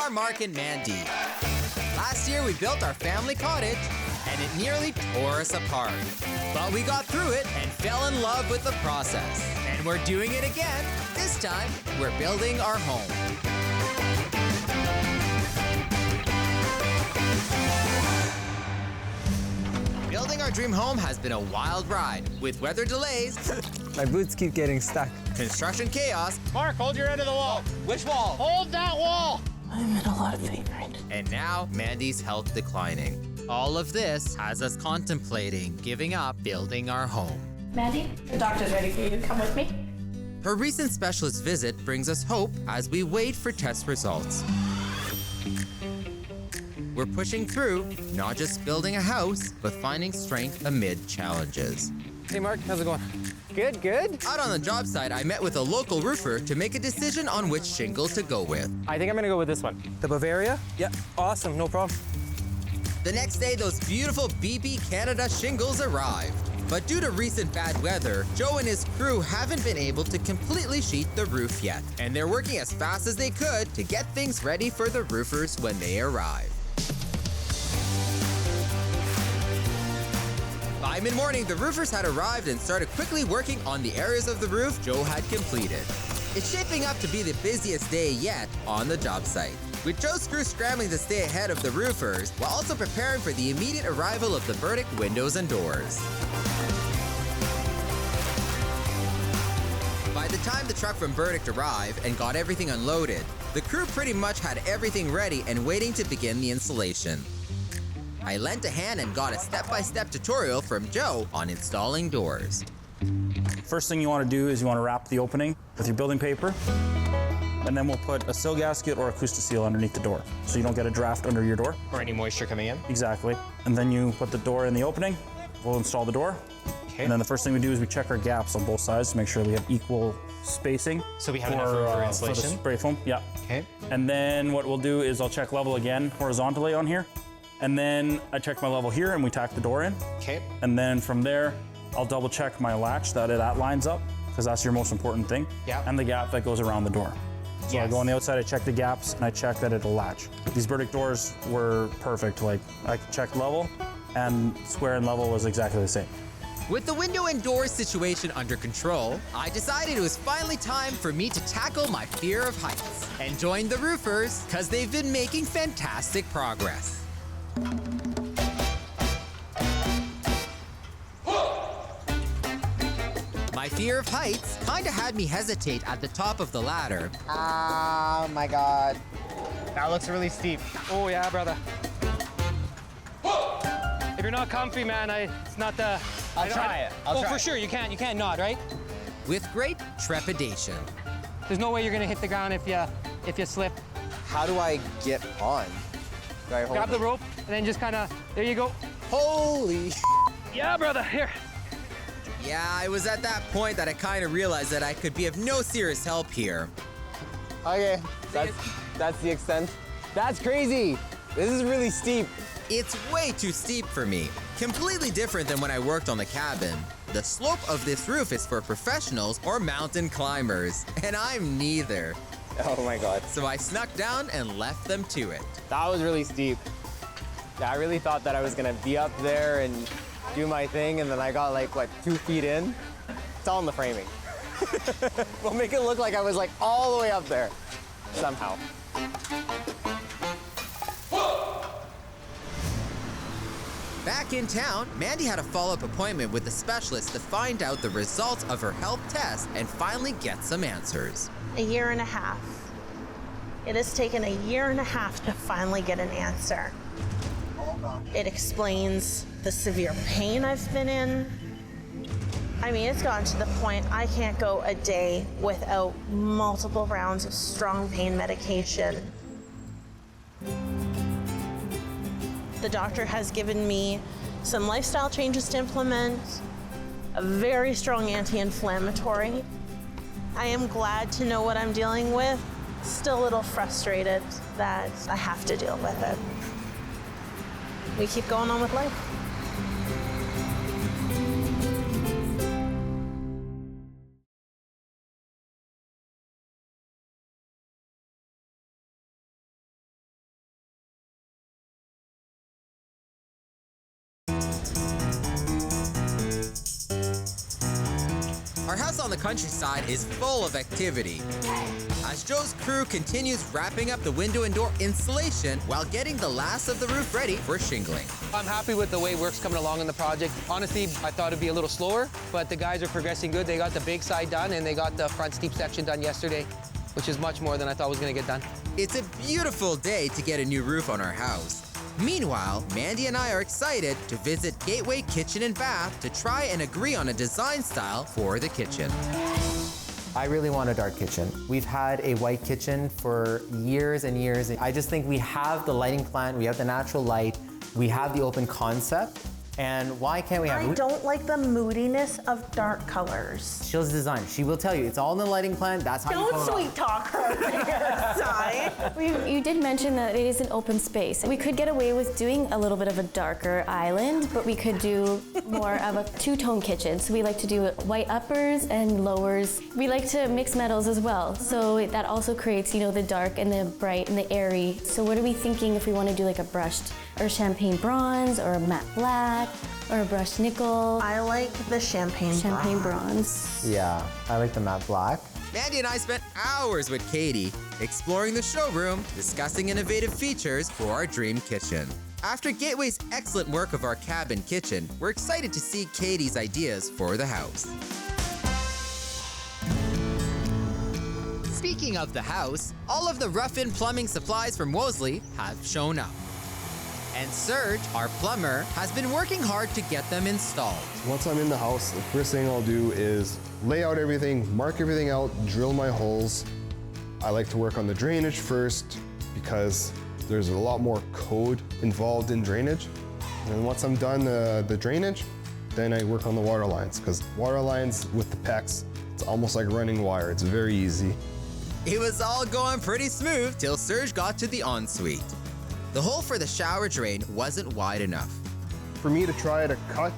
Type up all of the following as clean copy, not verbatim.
are Marc and Mandy. Last year we built our family cottage and it nearly tore us apart. But we got through it and fell in love with the process. And we're doing it again. This time, we're building our home. Building our dream home has been a wild ride, with weather delays, My boots keep getting stuck. construction chaos, Mark, hold your end of the wall. which wall? Hold that wall. I'm in a lot of pain right now. And now Mandy's health declining. All of this has us contemplating giving up building our home. Mandy, the doctor's ready for you to come with me. Her recent specialist visit brings us hope as we wait for test results. We're pushing through, not just building a house, but finding strength amid challenges. Hey Mark, how's it going? Good, good. Out on the job site, I met with a local roofer to make a decision on which shingle to go with. I think I'm gonna go with this one. The Bavaria? Yeah, awesome, no problem. The next day, those beautiful BB Canada shingles arrived. But due to recent bad weather, Joe and his crew haven't been able to completely sheet the roof yet. And they're working as fast as they could to get things ready for the roofers when they arrive. By mid-morning, the roofers had arrived and started quickly working on the areas of the roof Joe had completed. It's shaping up to be the busiest day yet on the job site, with Joe's crew scrambling to stay ahead of the roofers while also preparing for the immediate arrival of the Burdick windows and doors. By the time the truck from Burdick arrived and got everything unloaded, the crew pretty much had everything ready and waiting to begin the installation. I lent a hand and got a step-by-step tutorial from Joe on installing doors. First thing you want to do is you want to wrap the opening with your building paper, and then we'll put a sill gasket or Acousti-Seal underneath the door so you don't get a draft under your door. Or any moisture coming in. Exactly. And then you put the door in the opening. We'll install the door. Okay. And then the first thing we do is we check our gaps on both sides to make sure we have equal spacing. So we have enough room for the insulation? spray foam. Yeah. Okay. And then what we'll do is I'll check level again horizontally on here. And then I check my level here and we tack the door in. Okay. And then from there, I'll double check my latch that lines up, because that's your most important thing. Yeah. And the gap that goes around the door. So I Yes. go on the outside, I check the gaps, and I check that it'll latch. These Burdick doors were perfect. Like, I checked level, and square and level was exactly the same. With the window and door situation under control, I decided it was finally time for me to tackle my fear of heights and join the roofers because they've been making fantastic progress. My fear of heights kinda had me hesitate at the top of the ladder. Oh my God. That looks really steep. Oh yeah, brother. If you're not comfy, man, it's not the. I'll try it. I'll try for it. sure, you can't nod, right? With great trepidation. There's no way you're gonna hit the ground if you slip. How do I get on? Do I hold Grab the it? rope and then just kind of. There you go. Holy Yeah, brother. Here. Yeah, it was at that point that I kinda realized that I could be of no serious help here. Okay, that's the extent. That's crazy. This is really steep. It's way too steep for me. Completely different than when I worked on the cabin. The slope of this roof is for professionals or mountain climbers, and I'm neither. Oh my God. So I snuck down and left them to it. That was really steep. Yeah, I really thought that I was gonna be up there and do my thing, and then I got like, what, 2 feet in? It's all in the framing. We'll make it look like I was like all the way up there, somehow. Back in town, Mandy had a follow-up appointment with a specialist to find out the results of her health test and finally get some answers. A year and a half. It has taken a year and a half to finally get an answer. It explains the severe pain I've been in. I mean, it's gotten to the point I can't go a day without multiple rounds of strong pain medication. The doctor has given me some lifestyle changes to implement, a very strong anti-inflammatory. I am glad to know what I'm dealing with. Still a little frustrated that I have to deal with it. We keep going on with life. Our house on the countryside is full of activity. As Joe's crew continues wrapping up the window and door insulation while getting the last of the roof ready for shingling. I'm happy with the way work's coming along in the project. Honestly, I thought it'd be a little slower, but the guys are progressing good. They got the big side done and they got the front steep section done yesterday, which is much more than I thought was gonna get done. It's a beautiful day to get a new roof on our house. Meanwhile, Mandy and I are excited to visit Gateway Kitchen and Bath to try and agree on a design style for the kitchen. I really want a dark kitchen. We've had a white kitchen for years and years. I just think we have the lighting plan, we have the natural light, we have the open concept, and why can't we have... I don't like the moodiness of dark colors. She'll design. She will tell you. It's all in the lighting plan. That's how you pull it off. Don't sweet talk her over here, Si. You did mention that it is an open space. We could get away with doing a little bit of a darker island, but we could do more of a two-tone kitchen. So we like to do white uppers and lowers. We like to mix metals as well. So that also creates, you know, the dark and the bright and the airy. So what are we thinking if we want to do like a brushed or champagne bronze or a matte black or a brushed nickel? I like the champagne bronze. Yeah, I like the matte black. Mandy and I spent hours with Katie exploring the showroom, discussing innovative features for our dream kitchen. After Gateway's excellent work of our cabin kitchen, we're excited to see Katie's ideas for the house. Speaking of the house, all of the rough-in plumbing supplies from Wolseley have shown up. And Serge, our plumber, has been working hard to get them installed. Once I'm in the house, the first thing I'll do is lay out everything, mark everything out, drill my holes. I like to work on the drainage first because there's a lot more code involved in drainage. And once I'm done the drainage, then I work on the water lines because water lines with the PEX, it's almost like running wire. It's very easy. It was all going pretty smooth till Serge got to the ensuite. The hole for the shower drain wasn't wide enough. For me to try to cut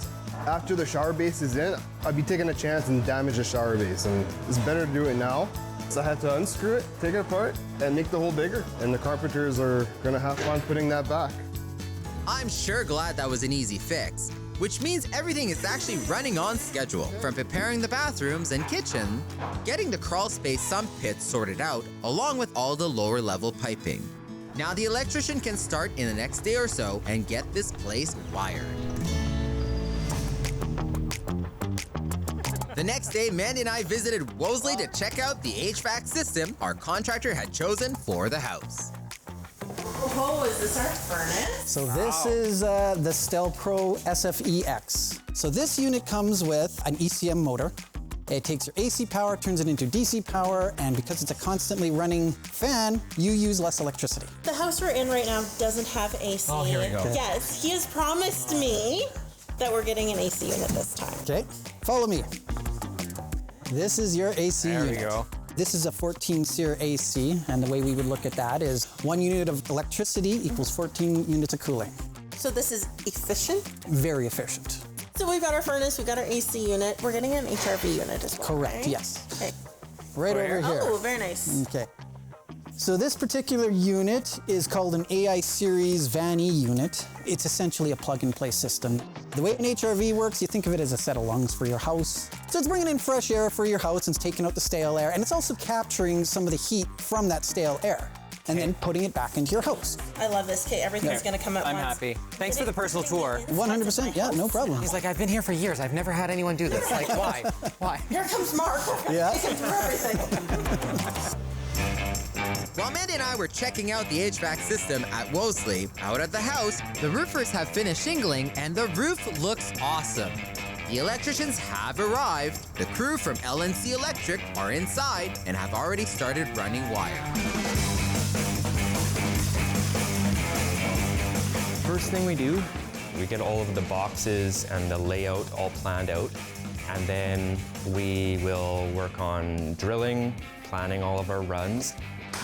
after the shower base is in, I'd be taking a chance and damage the shower base, and it's better to do it now. So I had to unscrew it, take it apart, and make the hole bigger, and the carpenters are gonna have fun putting that back. I'm sure glad that was an easy fix, which means everything is actually running on schedule, from preparing the bathrooms and kitchen, getting the crawl space sump pits sorted out, along with all the lower level piping. Now the electrician can start in the next day or so and get this place wired. The next day, Mandy and I visited Wolseley to check out the HVAC system our contractor had chosen for the house. Oh, is this our furnace? So this is the Stel Pro SFEX. So this unit comes with an ECM motor. It takes your AC power, turns it into DC power, and because it's a constantly running fan, you use less electricity. The house we're in right now doesn't have AC. Oh, here we go. Yes, he has promised me that we're getting an AC unit this time. Okay, follow me. This is your AC unit. There we go. This is a 14 SEER AC, and the way we would look at that is 1 unit of electricity equals 14 units of cooling. So this is efficient? Very efficient. So we've got our furnace, we've got our AC unit. We're getting an HRV unit as well, Correct, right? yes. Okay. Right over here. Oh, very nice. Okay. So this particular unit is called an AI Series Van E unit. It's essentially a plug-and-play system. The way an HRV works, you think of it as a set of lungs for your house. So it's bringing in fresh air for your house and it's taking out the stale air, and it's also capturing some of the heat from that stale air and then putting it back into your house. I love this, Kate. Everything's gonna come at I'm once. happy. Thanks for the personal tour. 100%, yeah, no problem. He's like, I've been here for years. I've never had anyone do this. Like, why? Why? Here comes Mark. Yeah. Take him through everything. While Mandy and I were checking out the HVAC system at Wolseley, out at the house, the roofers have finished shingling and the roof looks awesome. The electricians have arrived. The crew from LNC Electric are inside and have already started running wire. First thing we do, we get all of the boxes and the layout all planned out, and then we will work on drilling, planning all of our runs.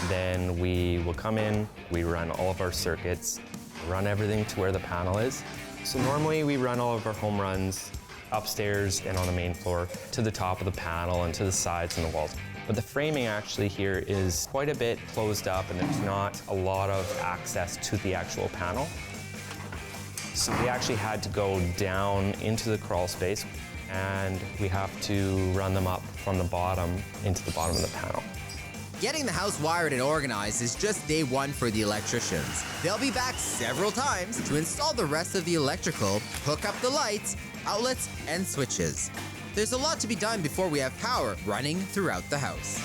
Then we will come in, we run all of our circuits, run everything to where the panel is. So normally we run all of our home runs upstairs and on the main floor to the top of the panel and to the sides and the walls. But the framing actually here is quite a bit closed up and there's not a lot of access to the actual panel. So we actually had to go down into the crawl space and we have to run them up from the bottom into the bottom of the panel. Getting the house wired and organized is just day one for the electricians. They'll be back several times to install the rest of the electrical, hook up the lights, outlets, and switches. There's a lot to be done before we have power running throughout the house.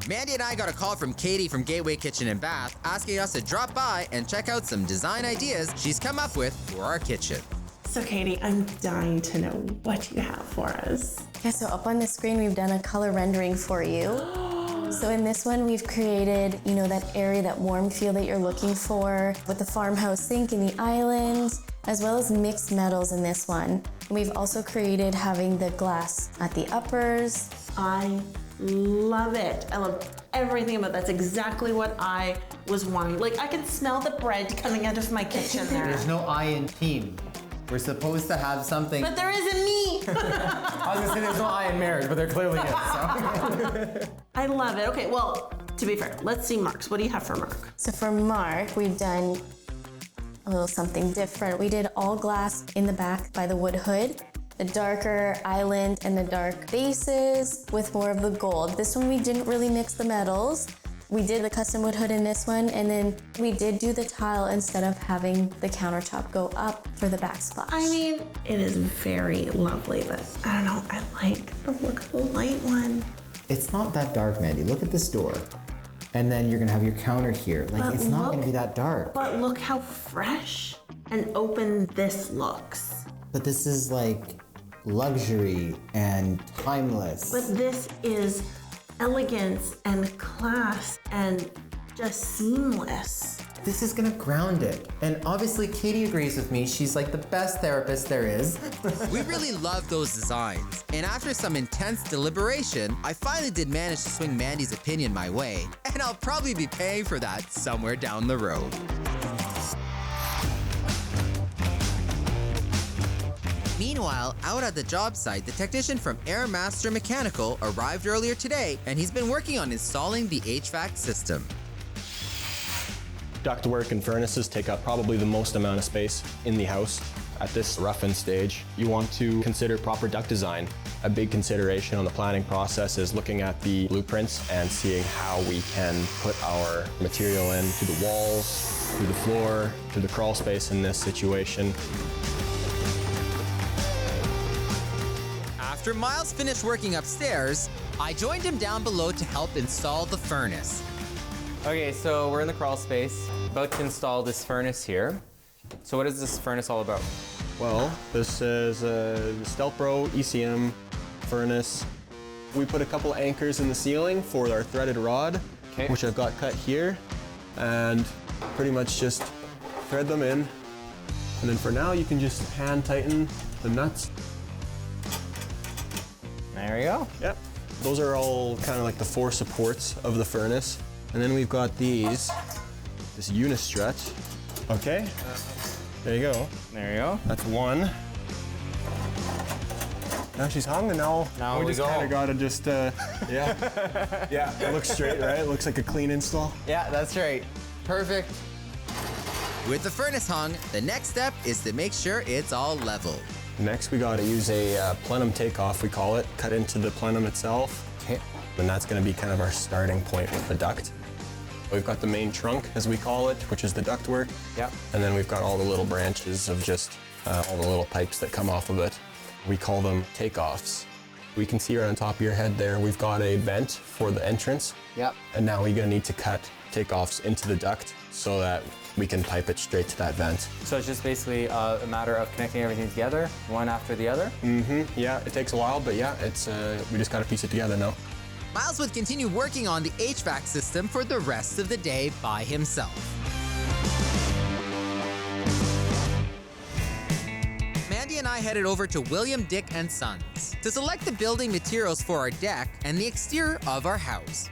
Mandy and I got a call from Katie from Gateway Kitchen and Bath asking us to drop by and check out some design ideas she's come up with for our kitchen. So Katie, I'm dying to know what you have for us. Yeah, so up on the screen, we've done a color rendering for you. So in this one, we've created, you know, that area, that warm feel that you're looking for with the farmhouse sink in the island, as well as mixed metals in this one. And we've also created having the glass at the uppers. I love it. I love everything about it. That's exactly what I was wanting. Like, I can smell the bread coming out of my kitchen there. There's no I in team. We're supposed to have something. But there isn't me. I was gonna say there's no I in marriage, but there clearly is. So. I love it. Okay, well, to be fair, let's see Mark's. What do you have for Mark? So for Mark, we've done a little something different. We did all glass in the back by the wood hood, the darker island and the dark bases with more of the gold. This one we didn't really mix the metals. We did the custom wood hood in this one, and then we did do the tile instead of having the countertop go up for the backsplash. I mean, it is very lovely, but I don't know, I like the look of the light one. It's not that dark, Mandy. Look at this door. And then you're gonna have your counter here. Like, But it's not gonna look- be that dark. But look how fresh and open this looks. But this is like luxury and timeless. But this is elegance and class and just seamless. This is gonna ground it. And obviously Katie agrees with me. She's like the best therapist there is. We really love those designs, and after some intense deliberation, I finally did manage to swing Mandy's opinion my way, and I'll probably be paying for that somewhere down the road. Meanwhile, out at the job site, the technician from Airmaster Mechanical arrived earlier today, and he's been working on installing the HVAC system. Ductwork and furnaces take up probably the most amount of space in the house. At this rough-in stage, you want to consider proper duct design. A big consideration on the planning process is looking at the blueprints and seeing how we can put our material in to the walls, to the floor, to the crawl space in this situation. After Miles finished working upstairs, I joined him down below to help install the furnace. Okay, so we're in the crawl space, about to install this furnace here. So what is this furnace all about? Well, this is a Stelpro ECM furnace. We put a couple anchors in the ceiling for our threaded rod, which I've got cut here, and pretty much just thread them in. And then for now, you can just hand tighten the nuts. There we go. Yep. Those are all kind of like the four supports of the furnace. And then we've got this unistrut. Okay. There you go. There you go. That's one. Now she's hung, and now we just kind of gotta just, yeah. Yeah, it looks straight, right? It looks like a clean install. Yeah, that's right. Perfect. With the furnace hung, the next step is to make sure it's all level. Next, we gotta use a plenum takeoff, we call it, cut into the plenum itself. Okay. And that's gonna be kind of our starting point with the duct. We've got the main trunk, as we call it, which is the ductwork. Yep. And then we've got all the little branches of just all the little pipes that come off of it. We call them takeoffs. We can see right on top of your head there, we've got a vent for the entrance. Yep. And now we're gonna need to cut takeoffs into the duct so that we can pipe it straight to that vent. So it's just basically a matter of connecting everything together, one after the other? Mm-hmm, yeah, it takes a while, but yeah, it's we just gotta piece it together now. Miles would continue working on the HVAC system for the rest of the day by himself. Mandy and I headed over to William Dick & Sons to select the building materials for our deck and the exterior of our house.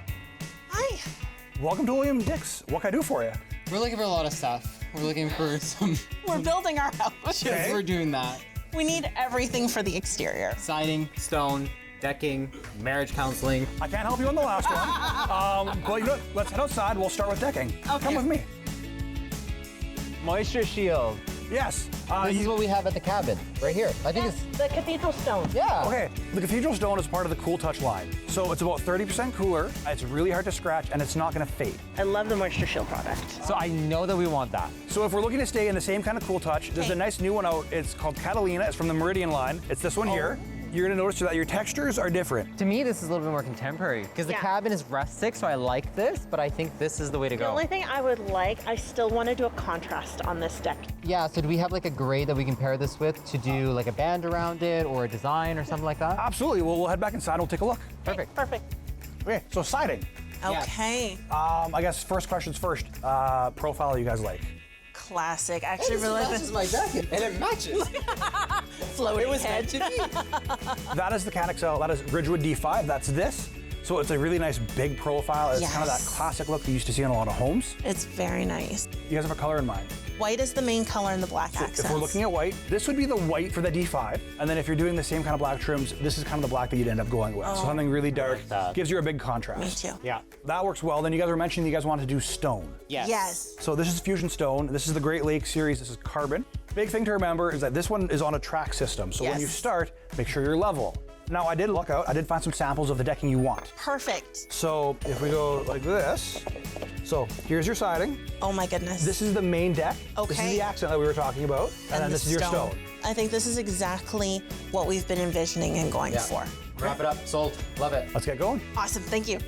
Hi. Welcome to William Dick's. What can I do for you? We're looking for a lot of stuff. We're looking for some... We're building our house. Yes, we're doing that. We need everything for the exterior. Siding, stone, decking, marriage counseling. I can't help you on the last one. But you know what? Let's head outside. We'll start with decking. Okay. Come with me. Moisture shield. Yes. This is what we have at the cabin, right here. I think it's... The cathedral stone. Yeah. Okay, the cathedral stone is part of the Cool Touch line. So it's about 30% cooler, it's really hard to scratch, and it's not gonna fade. I love the Moisture Shield product. So I know that we want that. So if we're looking to stay in the same kind of Cool Touch, there's a nice new one out. It's called Catalina. It's from the Meridian line. It's this one here. You're gonna notice that your textures are different. To me, this is a little bit more contemporary because the cabin is rustic, so I like this, but I think this is the way to The go. only thing I would like, I still want to do a contrast on this deck. Yeah, so do we have like a gray that we can pair this with to do like a band around it or a design or something like that? Absolutely. Well, we'll head back inside. We'll take a look. Perfect. Perfect. Okay, so siding. Okay. I guess first questions first. Profile you guys like? Classic. I actually really like this. my jacket, and it matches. Floating head. That is the CanXL. That is Ridgewood D5. That's this. So it's a really nice big profile. It's kind of that classic look you used to see in a lot of homes. It's very nice. You guys have a color in mind? White is the main color and the black accents. If we're looking at white, this would be the white for the D5. And then if you're doing the same kind of black trims, this is kind of the black that you'd end up going with. So something really dark gives you a big contrast. Me too. Yeah, that works well. Then you guys were mentioning you guys wanted to do stone. Yes. So this is Fusion Stone. This is the Great Lakes series. This is carbon. Big thing to remember is that this one is on a track system. So when you start, make sure you're level. Now I did look out, I did find some samples of the decking you want. Perfect. So if we go like this, so here's your siding. Oh my goodness. This is the main deck. Okay. This is the accent that we were talking about. And then this is your stone. I think this is exactly what we've been envisioning and going for. Wrap it up, sold, love it. Let's get going. Awesome, thank you.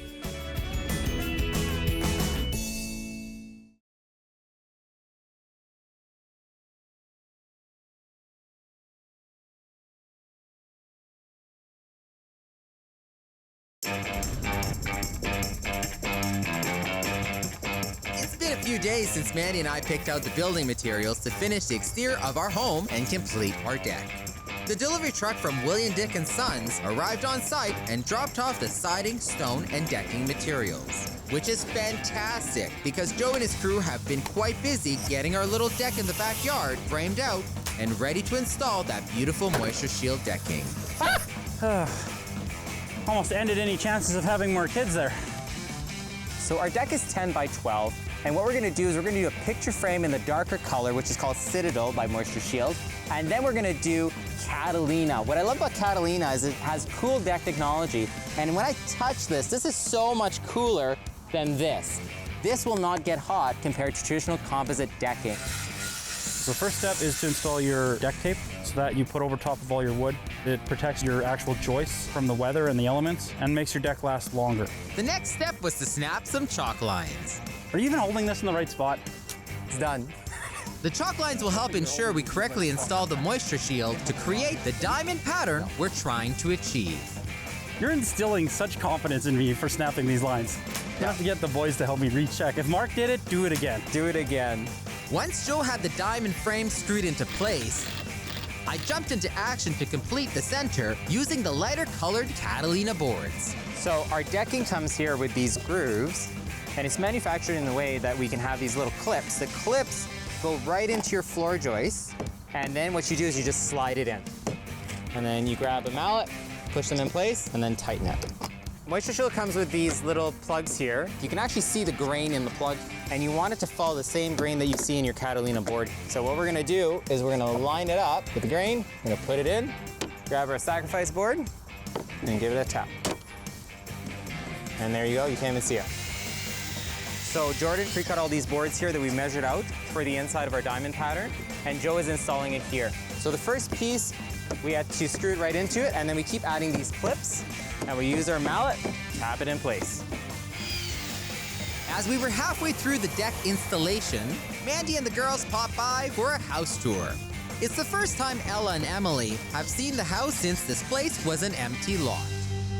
It's been a few days since Mandy and I picked out the building materials to finish the exterior of our home and complete our deck. The delivery truck from William Dick & Sons arrived on site and dropped off the siding, stone, and decking materials, which is fantastic because Joe and his crew have been quite busy getting our little deck in the backyard framed out and ready to install that beautiful Moisture Shield decking. Almost ended any chances of having more kids there. So our deck is 10 by 12, and what we're gonna do is we're gonna do a picture frame in the darker color, which is called Citadel by Moisture Shield, and then we're gonna do Catalina. What I love about Catalina is it has cool deck technology, and when I touch this is so much cooler than this. This will not get hot compared to traditional composite decking. So first step is to install your deck tape so that you put over top of all your wood. It protects your actual joists from the weather and the elements and makes your deck last longer. The next step was to snap some chalk lines. Are you even holding this in the right spot? It's done. The chalk lines will help ensure we correctly install the Moisture Shield to create the diamond pattern we're trying to achieve. You're instilling such confidence in me for snapping these lines. You have to get the boys to help me recheck. If Mark did it, do it again. Do it again. Once Joe had the diamond frame screwed into place, I jumped into action to complete the center using the lighter colored Catalina boards. So our decking comes here with these grooves, and it's manufactured in a way that we can have these little clips. The clips go right into your floor joists, and then what you do is you just slide it in. And then you grab a mallet, push them in place, and then tighten it. Moisture Shield comes with these little plugs here. You can actually see the grain in the plug, and you want it to follow the same grain that you see in your Catalina board. So what we're gonna do is we're gonna line it up with the grain, we're gonna put it in, grab our sacrifice board, and give it a tap. And there you go, you can't even see it. So Jordan pre-cut all these boards here that we measured out for the inside of our diamond pattern, and Joe is installing it here. So the first piece, we had to screw it right into it, and then we keep adding these clips, and we use our mallet, tap it in place. As we were halfway through the deck installation, Mandy and the girls popped by for a house tour. It's the first time Ella and Emily have seen the house since this place was an empty lot.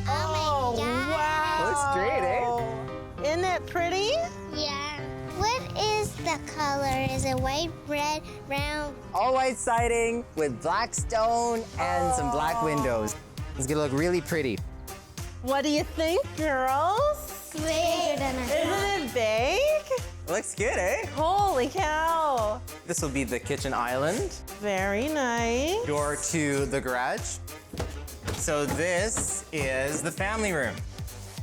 Oh, wow. Looks great, eh? Isn't it pretty? Yeah. What is the color? Is it white, red, brown? All white siding with black stone and some black windows. It's gonna look really pretty. What do you think, girls? Bigger than I thought. Isn't it big? Looks good, eh? Holy cow. This will be the kitchen island. Very nice. Door to the garage. So this is the family room.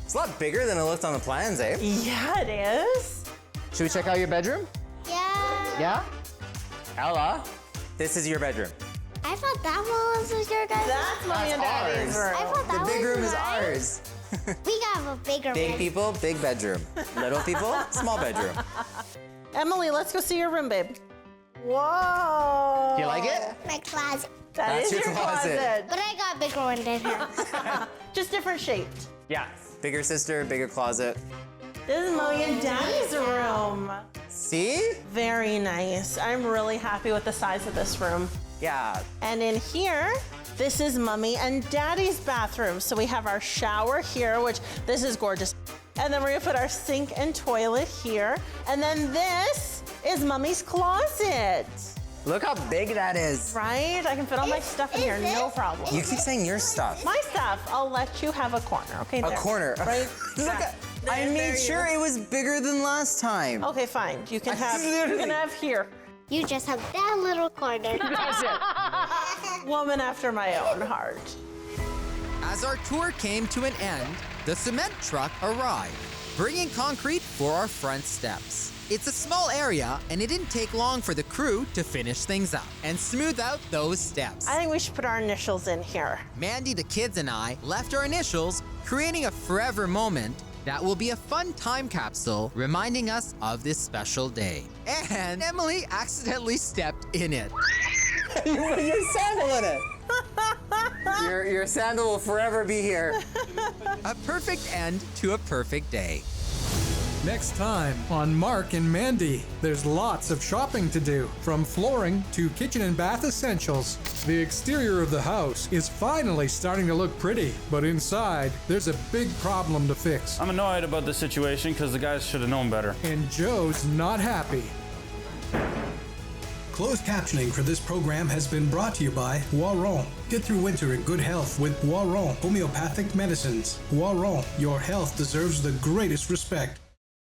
It's a lot bigger than it looked on the plans, eh? Yeah, it is. Should we check out your bedroom? Yeah. Yeah? Ella, this is your bedroom. I thought that one was your guys'. That's Mommy and Daddy's room. I thought that The big was room is mine. ours. We got a bigger Big room. people, big bedroom. Little people, small bedroom. Emily, let's go see your room, babe. Whoa. Do you like it? My closet. That's your closet. But I got a bigger one than her. Just different shaped. Yeah. Bigger sister, bigger closet. This is Mommy and Daddy's room. See? Very nice. I'm really happy with the size of this room. Yeah. And in here, this is Mommy and Daddy's bathroom. So we have our shower here, which this is gorgeous. And then we're gonna put our sink and toilet here. And then this is Mommy's closet. Look how big that is. Right? I can fit all my stuff in here, no problem. You keep saying your stuff. My stuff, I'll let you have a corner, okay? A there. corner. Right? Look, I made sure it was bigger than last time. Okay, fine. You can have here. You just have that little corner. That's it. Woman after my own heart. As our tour came to an end, the cement truck arrived, bringing concrete for our front steps. It's a small area, and it didn't take long for the crew to finish things up and smooth out those steps. I think we should put our initials in here. Mandy, the kids, and I left our initials, creating a forever moment that will be a fun time capsule reminding us of this special day. And Emily accidentally stepped in it. You put your sandal in it. Your sandal will forever be here. A perfect end to a perfect day. Next time on Marc and Mandy, there's lots of shopping to do, from flooring to kitchen and bath essentials. The exterior of the house is finally starting to look pretty, but inside, there's a big problem to fix. I'm annoyed about the situation because the guys should have known better. And Joe's not happy. Closed captioning for this program has been brought to you by Boiron. Get through winter in good health with Boiron homeopathic medicines. Boiron, your health deserves the greatest respect.